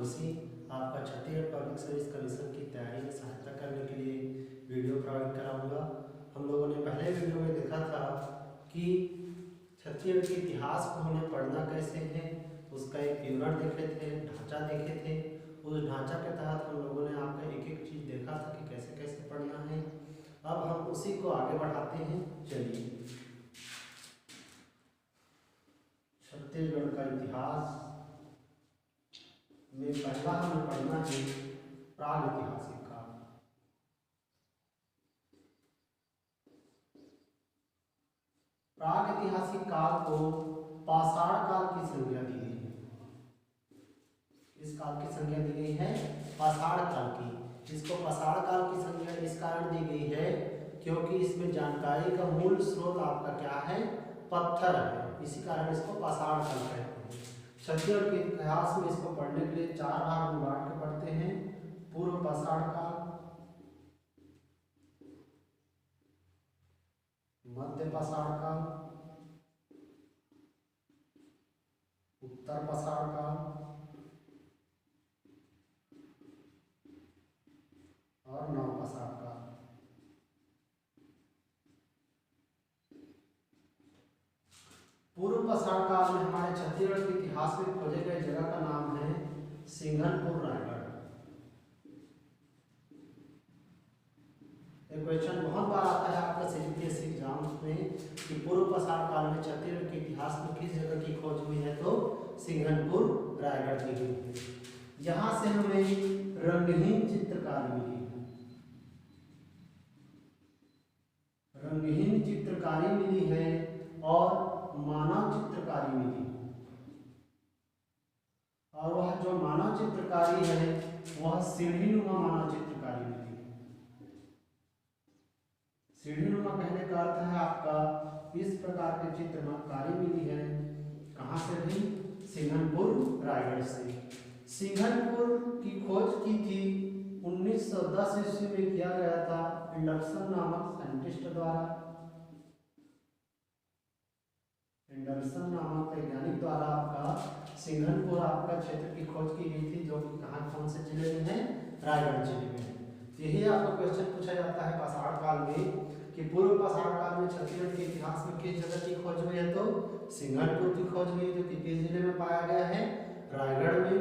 जोशी आपका Chhattisgarh public service commission की तैयारी में सहायता करने के लिए वीडियो प्रोवाइड कराऊंगा। हम लोगों ने पहले वीडियो में देखा था कि छत्तीसगढ़ के इतिहास को हमें पढ़ना कैसे है, उसका एक विवरण देखे थे, ढांचा देखे थे। उस ढांचा के तहत हम लोगों ने आपका एक एक चीज़ देखा था कि कैसे कैसे पढ़ना है। अब हम उसी को आगे बढ़ाते हैं। चलिए, छत्तीसगढ़ का इतिहास में पहला हमें पढ़ना है प्रागैतिहासिक काल। प्रागैतिहासिक काल को पाषाण काल की संज्ञा दी गई है। इस काल की संज्ञा दी गई है पाषाण काल की। इसको पाषाण काल की संज्ञा इस कारण दी गई है क्योंकि इसमें जानकारी का मूल स्रोत आपका क्या है, पत्थर है। इसी कारण इसको पाषाण काल कहते हैं। छत्तीसगढ़ के इतिहास में इसको पढ़ने के लिए चार भाग में बांट के पढ़ते हैं। पूर्व पाषाण काल, मध्य पाषाण काल, उत्तर पाषाण काल और नव पाषाण काल। पूर्व पाषाण काल में हमारे छत्तीसगढ़ के इतिहास में खोजे गए जगह का नाम है सिंघनपुर, रायगढ़। एक क्वेश्चन बहुत बार आता है आपका सीबीएसई एग्जाम में कि पूर्व पाषाण काल में छत्तीसगढ़ के इतिहास में किस जगह की खोज हुई है, तो सिंघनपुर, रायगढ़ की हुई है। यहाँ से हमें रंगहीन चित्रकारी मिली है। रंगहीन चित्रकारी मिली है और मानव चित्रकारी मिली है। और वह जो मानव चित्रकारी है वह सीढ़ीनुमा मानव चित्रकारी मिली है। सीढ़ीनुमा कहने का अर्थ है आपका इस प्रकार की चित्रकारी मिली है। कहाँ से भी? सिंघनपुर, रायगढ़ से। सिंघनपुर की खोज की थी 1910 ईस्वी में किया गया था एंडरसन नामक साइंटिस्ट द्वारा। एंडरसन नामक वैज्ञानिक द्वारा आपका सिंघनपुर आपका क्षेत्र की खोज की गई थी, जो कि कहाँ, कौन से जिले में है? रायगढ़ जिले में। यही आपका क्वेश्चन पूछा जाता है पाषाण काल में कि पूर्व पाषाण काल में छत्तीसगढ़ के इतिहास में किस जगह की खोज हुई है, तो सिंघनपुर की खोज हुई, जो कि किस जिले में पाया गया है? रायगढ़ में।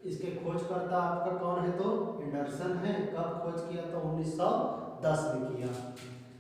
इसके खोजकर्ता आपका कौन है, तो एंडरसन है। कब खोज किया, तो 1910 में किया।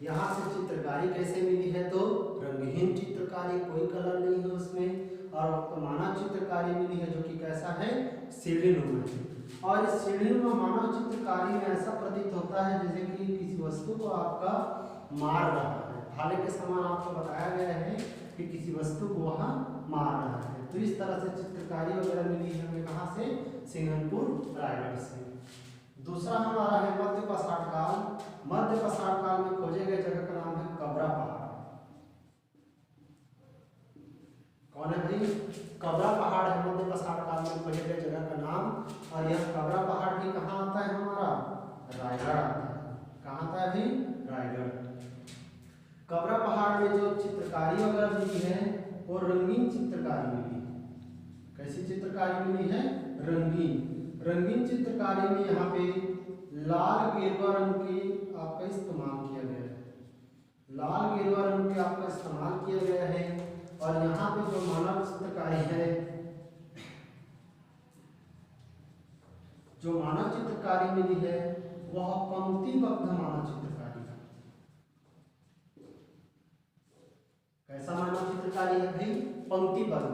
यहाँ से चित्रकारी कैसे मिली है, तो रंगहीन चित्रकारी, कोई कलर नहीं है उसमें। और मानव चित्रकारी मिली है जो कि कैसा है, सीढ़ीनुमा है। और इस सीढ़ीनुमा मानव चित्रकारी में ऐसा प्रतीत होता है जैसे कि किसी वस्तु को आपका मार रहा है। भाले के समान आपको बताया गया है कि किसी वस्तु को वहाँ मार रहा है। तो इस तरह से चित्रकारी वगैरह मिली है हमें कहाँ से? सिंघनपुर, रायगढ़ से। दूसरा हमारा है मध्य पाषाण काल। मध्य पाषाण काल में खोजे गए जगह का नाम है कबरा पहाड़। कौन है भाई? कबरा पहाड़ है मध्य पाषाण काल में खोजे गए जगह का नाम। और यह कबरा पहाड़ भी कहाँ आता है हमारा? रायगढ़ आता है। कहाँ आता है भाई? रायगढ़। कबरा पहाड़ में जो चित्रकारी वगैरह मिली है वो रंगीन चित्रकारी मिली है। कैसी चित्रकारी मिली है? रंगीन। रंगीन चित्रकारी में यहाँ पे लाल गेरुआ रंग की आपका इस्तेमाल किया गया है। लाल गेरुआ रंग के आपका इस्तेमाल किया गया है। और यहाँ पे जो मानव चित्रकारी है, जो मानव चित्रकारी मिली है वह पंक्तिबद्ध मानव चित्रकारी है। कैसा मानव चित्रकारी है भाई? पंक्तिबद्ध।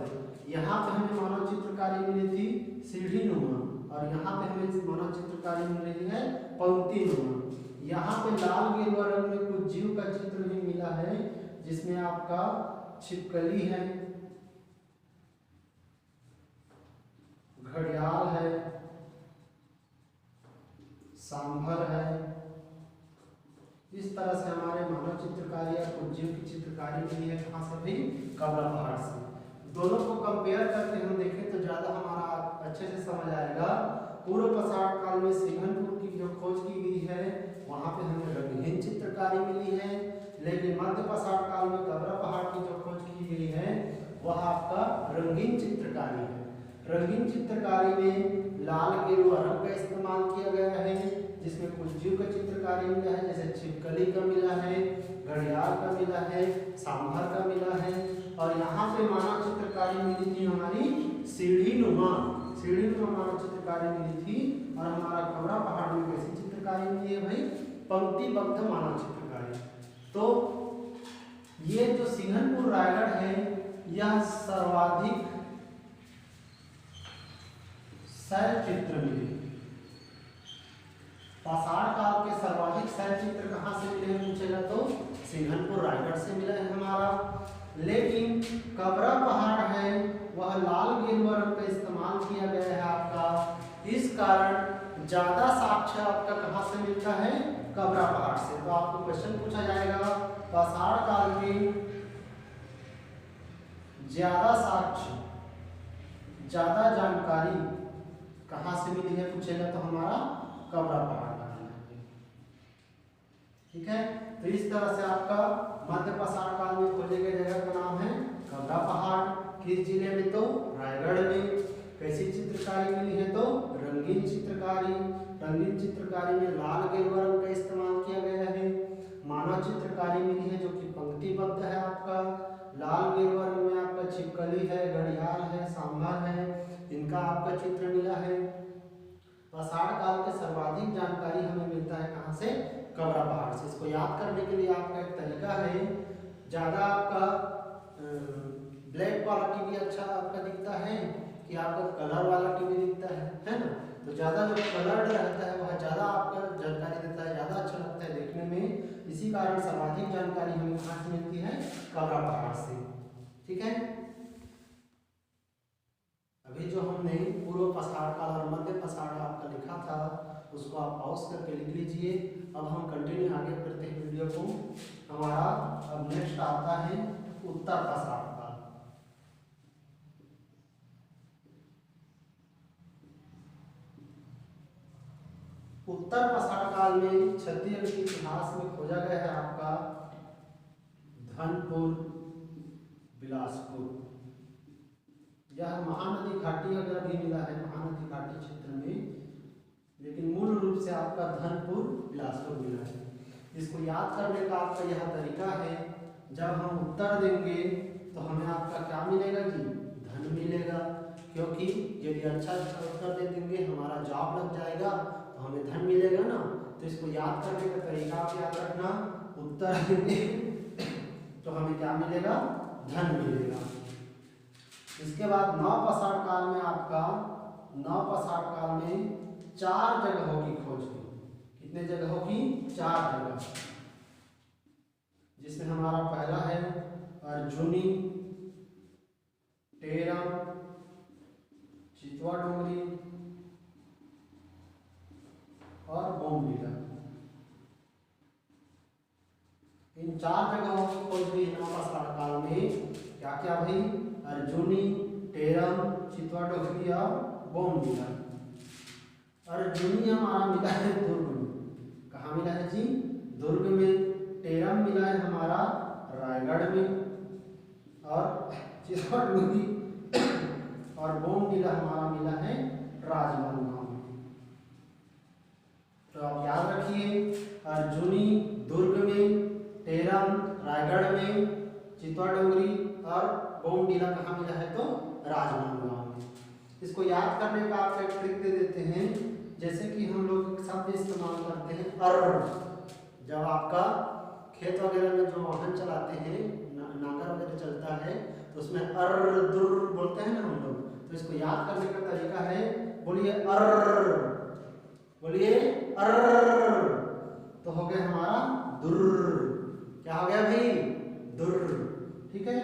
यहाँ पे हमें मानव चित्रकारी मिली थी सीढ़ीनुमा और यहाँ पे हमें मानव चित्रकारी मिल रही है पंक्तिनुमा। यहाँ पे लाल गेरुआ रंग में कुछ जीव का चित्र भी मिला है जिसमें आपका छिपकली है, घड़ियाल है, सांभर है। इस तरह से हमारे मानव चित्रकारी या कुछ जीव की चित्रकारी मिली है। कहाँ से भी? कबरा पहाड़ से। दोनों को कंपेयर करके हम देखें तो ज़्यादा हमारा अच्छे से समझ आएगा। पूर्व पाषाण काल में सिंघनपुर की जो खोज की गई है वहाँ पे हमें रंगहीन चित्रकारी मिली है, लेकिन मध्य पाषाण काल में कबरा पहाड़ की जो खोज की गई है वह आपका रंगीन चित्रकारी है। रंगीन चित्रकारी में लाल गेरुआ रंग का इस्तेमाल किया गया है, जिसमें कुछ जीव का चित्रकारी मिला है, जैसे छिपकली का मिला है, घड़ियाल का मिला है, सांभर का मिला है। और यहाँ पे मानव चित्रकारी मिली थी हमारी सीढ़ी नुमा मानव चित्रकारी मिली थी। और हमारा खबरा पहाड़ में कैसी चित्रकारी मिली है भाई, पंक्तिबद्ध मानव चित्रकारी। तो ये जो सिंघनपुर रायगढ़ है यह सर्वाधिक शैल चित्र मिले। पाषाण काल के सर्वाधिक शैल चित्र कहाँ से मिले पूछेगा तो सिंघनपुर रायगढ़ से मिला है हमारा। लेकिन कबरा पहाड़ है वह लाल गेरुआ रंग का इस्तेमाल किया गया है आपका, इस कारण ज्यादा साक्ष्य आपका कहाँ से मिलता है, कबरा पहाड़ से। तो आपको क्वेश्चन पूछा जाएगा पाषाण काल के ज्यादा साक्ष्य, ज्यादा जानकारी कहाँ से मिली है पूछेगा तो हमारा कबरा पहाड़ का मिला है। ठीक है, तो इस तरह से आपका मध्य पाषाण काल में खोजे गए जगह का नाम है कबरा पहाड़। किस जिले में तो रायगढ़ में। कैसी चित्रकारी मिली है तो रंगीन चित्रकारी। रंगीन चित्रकारी में लाल गेरुआ रंग का इस्तेमाल किया गया है। मानव चित्रकारी मिली है जो कि पंक्तिबद्ध है आपका। लाल गेरुआ रंग में आपका छिपकली है, घड़ियाल है, सांभर है, इनका आपका चित्र मिला है। पाषाण काल के सर्वाधिक जानकारी हमें मिलता है कहाँ से, कबरा पहाड़ से। इसको याद करने के लिए आपका एक तरीका है, ज़्यादा आपका ब्लैक वाला टीवी अच्छा आपका दिखता है कि आपका कलर वाला टीवी दिखता है ना। तो ज़्यादा जो कलर्ड रहता है वह ज़्यादा आपका जानकारी देता है, ज़्यादा अच्छा लगता है देखने में। इसी कारण सर्वाधिक जानकारी हमें कहाँ से मिलती है, कबरा पहाड़ से। ठीक है, अभी जो हमने पूर्व पाषाण काल और मध्य पाषाण आपका लिखा था उसको आप पॉज करके लिख लीजिए। अब हम कंटिन्यू आगे करते हैं वीडियो को। हमारा अब नेक्स्ट आता है उत्तर पाषाण काल। उत्तर पाषाण काल में छत्तीसगढ़ के इतिहास में खोजा गया है आपका धनपुर बिलासपुर। यह महानदी घाटी वगैरह भी मिला है, महानदी घाटी क्षेत्र में, लेकिन मूल रूप से आपका धनपुर बिलासपुर मिला है। इसको याद करने का आपका यह तरीका है, जब हम उत्तर देंगे तो हमें आपका क्या मिलेगा जी, धन मिलेगा। क्योंकि यदि अच्छा उत्तर दे देंगे हमारा जॉब लग जाएगा तो हमें धन मिलेगा ना। तो इसको याद करने का तरीका आप याद रखना, उत्तर देंगे तो हमें क्या मिलेगा, धन मिलेगा। इसके बाद नवपाषाण काल में आपका, नवपाषाण काल में 4 जगहों की खोज हुई। कितने जगहों की, 4 जगह, जिसमें हमारा पहला है अर्जुनी, टेरम, चितवा डोंगरी और बोमडीला। इन 4 जगहों की खोज हुई नवपाषाण काल में। क्या क्या भाई, अर्जुनी, टेरम, चितवा डोंगरी और बोमडीला। अर्जुनी हमारा मिला है दुर्ग में। कहाँ मिला है जी, दुर्ग में। टेरम मिला है हमारा रायगढ़ में। और चितवा डोंगरी और बोमडीला हमारा मिला है राजनांदगांव में। तो आप याद रखिए, अर्जुनी दुर्ग में, टेरम रायगढ़ में, चितवा डोंगरी और बोमडीला कहाँ मिला है तो राजनांदगांव में। इसको याद करने का आप एक ट्रिक दे देते हैं, जैसे कि हम लोग शब्द इस्तेमाल करते हैं अर। जब आपका खेत वगैरह में जो वाहन चलाते हैं, नांगर वगैरह चलता है तो उसमें अर दुर बोलते हैं ना हम लोग। तो इसको याद करने का तरीका है, बोलिए अर, बोलिए अर, तो हो गया हमारा दुर। क्या हो गया भाई, दुर। ठीक है,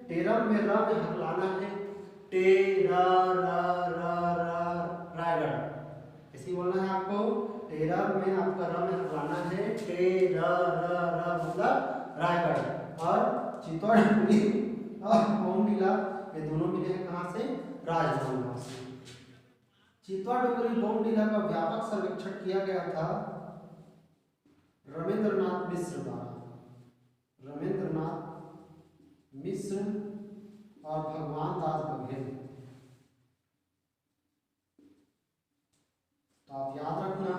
टेरम में र में हकलाना है, टे र रायगढ़, ऐसे बोलना है आपको। टेरम में आपका र में हकलाना है, टे र मतलब रायगढ़। और चित्तौड़ और बोमडीला ये दोनों मिले हैं कहाँ से, राजनांदगांव से। चित्तवा डोंगरी बोमडीला का व्यापक सर्वेक्षण किया गया था रमेंद्रनाथ मिश्र द्वारा। रमेंद्रनाथ मिश्र और भगवान दास बघेल। तो आप याद रखना,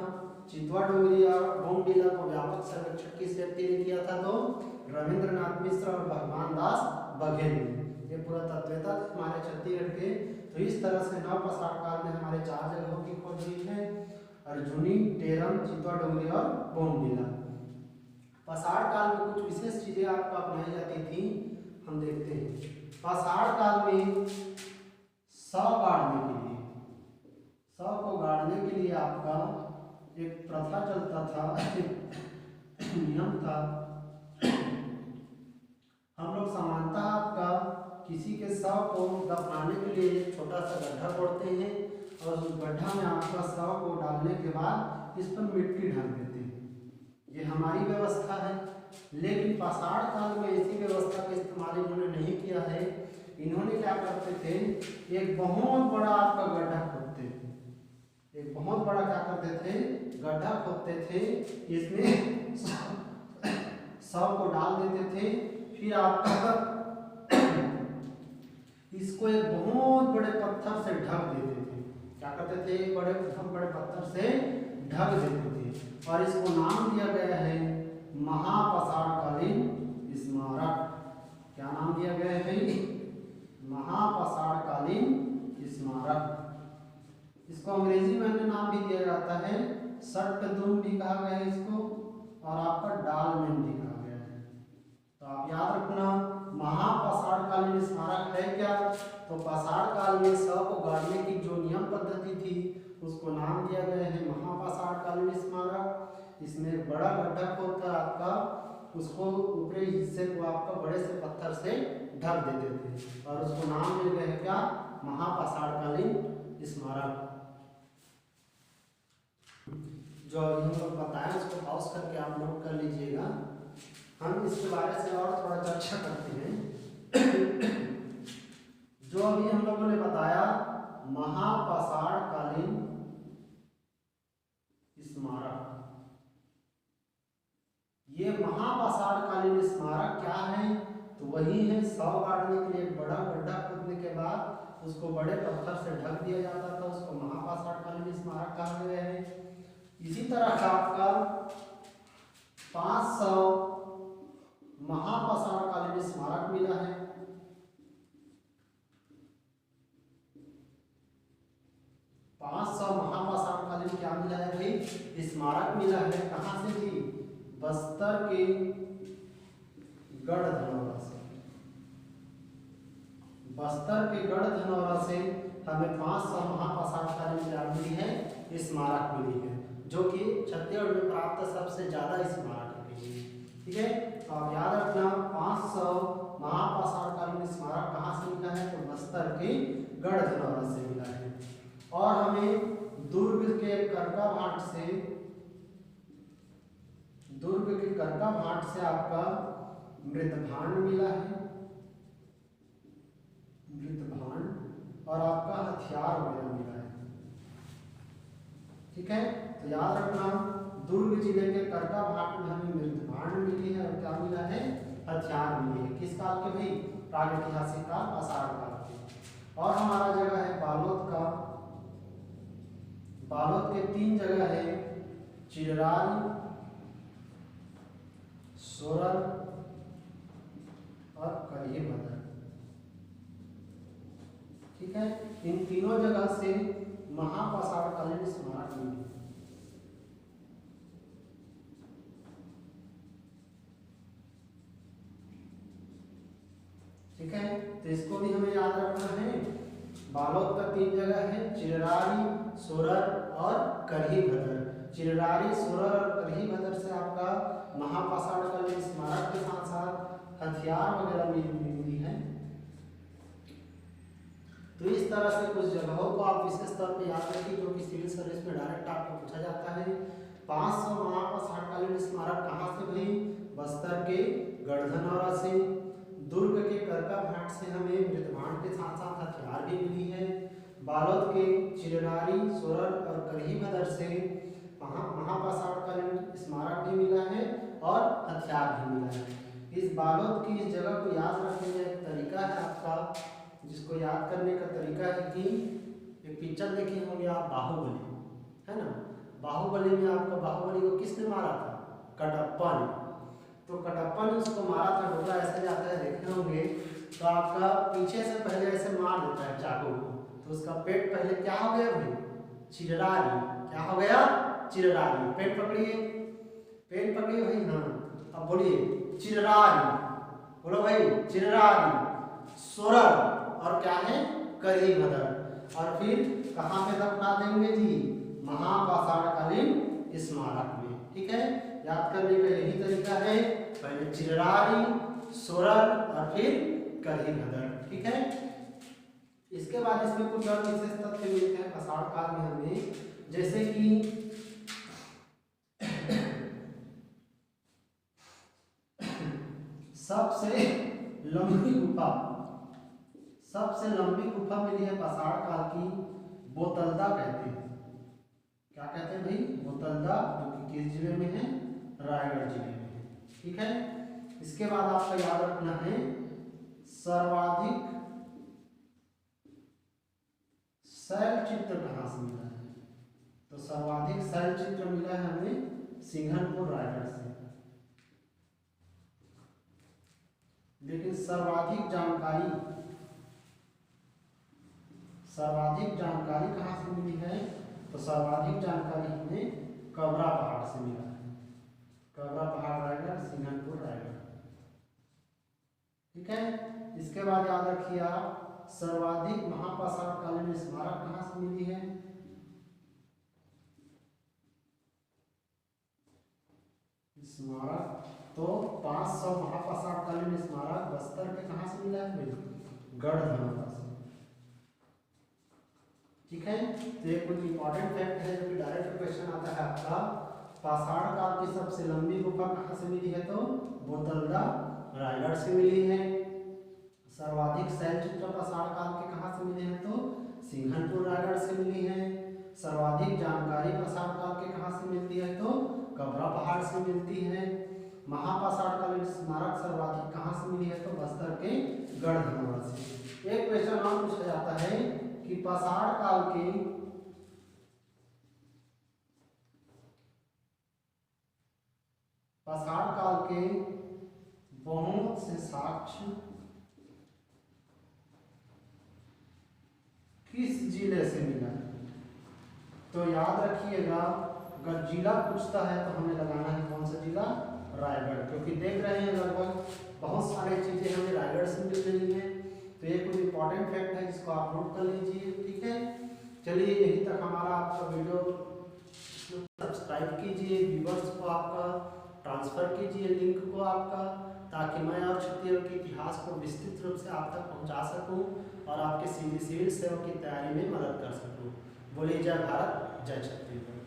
चितवा डोंगरी और बोमडीला को व्यापक सर्वेक्षण किस व्यक्ति ने किया था? तो रविंद्रनाथ मिश्र और भगवान दास बघेल ने। ये पूरा तत्वता हमारे छत्तीसगढ़ के। तो इस तरह से नव पाषाण काल में हमारे 4 जगहों की खोज हुई है, अर्जुनी, टेरम, चितवा डोंगरी और बोमडीला। पाषाण काल में कुछ विशेष चीजें आपको अपनाई जाती थी, हम देखते हैं। पाषाण काल में शव गाड़ने के लिए, शव को गाड़ने के लिए आपका एक प्रथा चलता था, नियम था। हम लोग सामान्यतः आपका किसी के शव को दफनाने के लिए एक छोटा सा गड्ढा खोदते हैं और उस गड्ढा में आपका शव को डालने के बाद इस पर मिट्टी ढक देते हैं। ये हमारी व्यवस्था है, लेकिन पाषाण काल में ऐसी व्यवस्था का इस्तेमाल इन्होंने नहीं किया है। इन्होंने क्या करते थे, एक बहुत बड़ा आपका गड्ढा खोदते थे, एक बहुत बड़ा क्या करते थे, गड्ढा खोदते थे, इसमें शव को डाल देते थे, फिर आपका इसको एक बहुत बड़े पत्थर से ढक देते थे। क्या करते थे, एक बहुत बड़े पत्थर से ढक देते थे और इसको नाम दिया गया है महापाषाणकालीन स्मारक। क्या नाम दिया गया है भाई? महापाषाणकालीन स्मारक। इसको अंग्रेजी में अन्य नाम भी दिया जाता है, सट्टदुम भी कहा गया है इसको, और आपका डालमेन भी कहा गया है। तो आप याद रखना, महापाषाणकालीन स्मारक है क्या? तो पाषाण काल में शव को गाड़ने की जो नियम पद्धति थी उसको नाम दिया गया है महापाषाणकालीन स्मारक। इसमें एक बड़ा गड्ढा खोदकर आपका उसको ऊपरी हिस्से को आपका बड़े से पत्थर से ढक देते थे और उसको नाम मिल गया है क्या? महापाषाणकालीन स्मारक। जो अभी हम लोग बताएं उसको पॉज करके आप नोट कर लीजिएगा, हम इसके बारे से और थोड़ा चर्चा करते हैं। जो अभी हम लोगों ने बताया महापाषाणकालीन स्मारक, ये महापाषाणकालीन स्मारक क्या है? तो वही है, शव गाड़ने के लिए एक बड़ा गड्ढा खोदने के बाद उसको बड़े पत्थर से ढक दिया जाता था, उसको महापाषाणकालीन स्मारक कहा गया है। इसी तरह का आपका 500 महापाषाणकालीन स्मारक मिला है। 500 महापाषाणकालीन क्या मिला है भाई? स्मारक मिला है। कहाँ से जी? बस्तर के गढ़धनौरा से। बस्तर के गढ़धनौरा से हमें 500 महापाषाणकालीन क्या मिली है? स्मारक मिली है, जो कि छत्तीसगढ़ में प्राप्त सबसे ज्यादा स्मारक है। ठीक है, तो आप याद रखना 500 महापाषाणकालीन स्मारक कहाँ से मिला है? तो बस्तर के गढ़धनौरा से मिला है। और हमें दुर्ग के करका भाट से, दुर्ग के करका भाट से आपका मृतभांड मिला है, मृतभांड, और आपका हथियार वगैरह मिला है। ठीक है, तो याद रखना दुर्ग जिले के करका भाट में हमें मृतभांड मिली है और क्या मिला है? हथियार मिली है। किस काल के भाई? प्रागैतिहासिक काल, पाषाण काल के। और हमारा जगह है बालोद का। बालोद के 3 जगह है, चिररारी, सोरल और करिएभद्र। ठीक है, इन तीनों जगह से महापाषाणकालीन स्मारक मिले। ठीक है, तो इसको भी हमें याद रखना है। बालोद का 3 जगह है, चिररारी, सोरल और करिएभद्र। चिररारी, सोरल और करिएभद्र से आपका महापाषाणकालीन स्मारक के साथ साथ हथियार वगैरह मिली है। तो इस तरह से कुछ जगहों को आप विशेष तौर पे याद रखिए, जो कि सिविल सर्विस में डायरेक्ट आपको पूछा जाता है। 500 महापाषाणकालीन स्मारक कहाँ से भाई? बस्तर के गढ़धनौरा से। दुर्ग के करका भाट से हमें मृतभांड के साथ साथ हथियार भी मिली है। बालोद के चिररारी, सोरल और करिएभद्र से महापाषाणकालीन स्मारक भी मिला है और हथियार भी मिला है। इस बालोद की इस जगह को याद रखने का एक तरीका है आपका, जिसको याद करने का तरीका है कि एक पिक्चर देखे होंगे आप, बाहुबली, है ना? बाहुबली में आपका बाहुबली को किसने मारा था? कटप्पा ने। तो कटप्पा ने उसको मारा था, ढोला ऐसे जाता है देखे होंगे, तो आपका पीछे से पहले ऐसे मार देता है चाकू को, तो उसका पेट पहले क्या हो गया भाई? चिररारी। क्या हो गया? चिररारी। पेट पकड़िए, पेट पकड़िए भाई। हाँ, अब बोलिए चिररारी, बोलो भाई चिररारी, सोरर और क्या है? करी भदर। और फिर कहाँ पे दफना देंगे जी? महापाषाणकालीन स्मारक में। ठीक है, याद करने का यही तरीका है, पहले चिररारी, सोरर और फिर करी भदर। ठीक है, इसके बाद इसमें कुछ और विशेष तथ्य मिलते हैं पाषाण काल में हमें, जैसे कि सबसे लंबी गुफा, सबसे लंबी गुफा मिली है पाषाण काल की, बोतलदा कहते हैं। क्या कहते हैं भाई? बोतलदा, जो कि किस जिले में है? रायगढ़ जिले में है। ठीक है, इसके बाद आपका याद रखना है सर्वाधिक शैल चित्र कहाँ से मिला है? तो सर्वाधिक शैल चित्र मिला है हमें सिंघनपुर रायगढ़ से। लेकिन सर्वाधिक जानकारी कहाँ से मिली है? तो सर्वाधिक जानकारी हमें कबरा पहाड़ से मिला है। कबरा पहाड़ रायगढ़, सिंघनपुर रायगढ़। ठीक है, इसके बाद याद रखिए आप सर्वाधिक महापाषाणकालीन स्मारक कहाँ से मिली है? स्मारक तो 500 महापाषाणकालीन स्मारक बस्तर के कहाँ से मिला है? गढ़धनौरा से। ठीक है, तो ये कुछ इंपॉर्टेंट फैक्ट है जो कि डायरेक्ट क्वेश्चन आता है आपका, पाषाण काल की सबसे लंबी गुफा कहाँ से मिली है? तो बोतलदा रायगढ़ से मिली है। सर्वाधिक शैल चित्र पाषाण काल के कहाँ से मिले हैं? तो सिंघनपुर रायगढ़ से मिली है। सर्वाधिक जानकारी पाषाण काल के कहाँ से मिलती है? तो कबरा पहाड़ से मिलती है। महापाषाणकालीन स्मारक सर्वाधिक कहाँ से मिली है? तो बस्तर के गढ़धनौरा से। एक क्वेश्चन और पूछा जाता है कि पाषाण काल के बहुत से साक्ष्य किस जिले से मिला? तो याद रखिएगा, अगर जिला पूछता है तो हमें लगाना है कौन सा जिला? रायगढ़, क्योंकि देख रहे हैं लगभग बहुत सारी चीजें हमें रायगढ़ से मिल रही हैं। तो ये कुछ इंपॉर्टेंट फैक्ट है जिसको आप नोट कर लीजिए। ठीक है, चलिए यहीं तक हमारा आपका वीडियो। सब्सक्राइब कीजिए, व्यूअर्स को आपका ट्रांसफर कीजिए लिंक को आपका, ताकि मैं और छत्तीसगढ़ के इतिहास को विस्तृत रूप से आप तक पहुंचा सकूं और आपके सिविल सेवा की तैयारी में मदद कर सकूं। बोलिए जय भारत, जय छत्तीसगढ़।